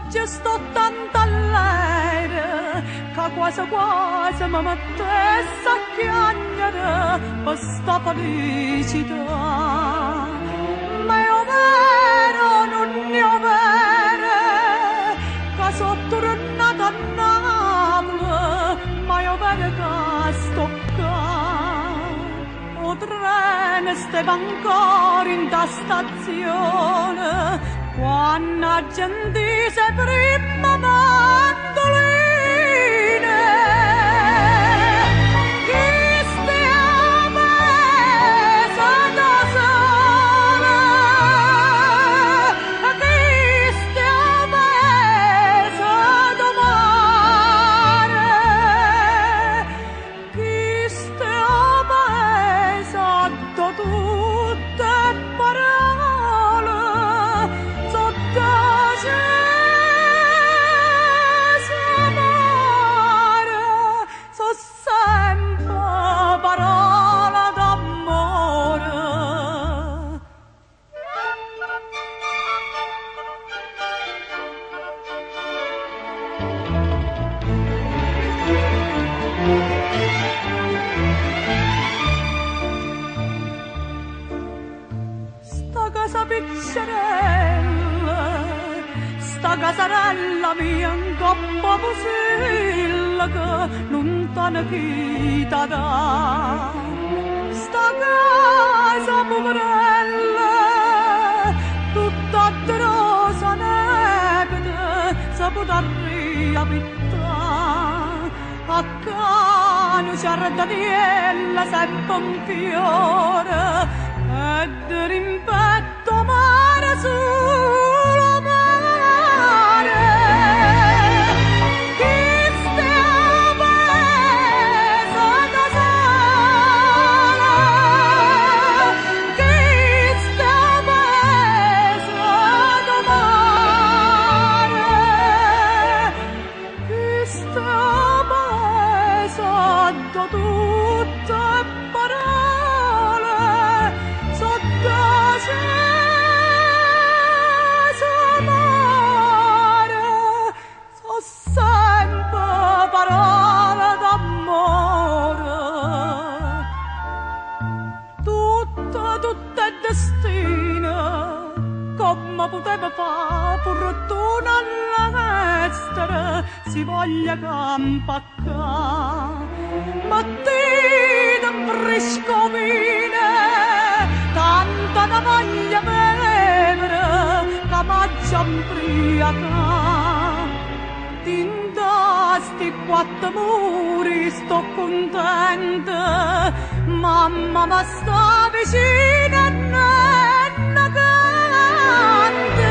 oggi sto tanto allegra che quasi quasi mi mettesse a piangere per sta felicità. Ma io vero, non io vero, che sono tornata a Napoli, ma io vero che sto qua. O treno stava ancora in ta stazione, quando la gente si prima mandoline. Chi stia mesa da sola, chi stia mesa da mare, chi stia mesa da tutte parole, sotto parola d'amore. Sta casa piccerella, sta casarella mia in coppa pusilla che non t'hanno chi t'ha da. Sta casa poverella, tutta di rosa neve, si può riabitare. Accanto c'è Daniela, sempre un fiore, e di rimpetto mare sulla mare. Chi stia mesa da sola, chi stia mesa da mare, chi stia mesa da tutte parole, sotto mare, so sempre parole d'amore. Tutto è destino, come poteva fare fortuna all'estero, si voglia campaccare. Mattina in frescovine, tanta da voglia bevere, che m'aggia imbriaca. Tinta sti quattro muri sto contenta, mamma ma sta vicina e non canta.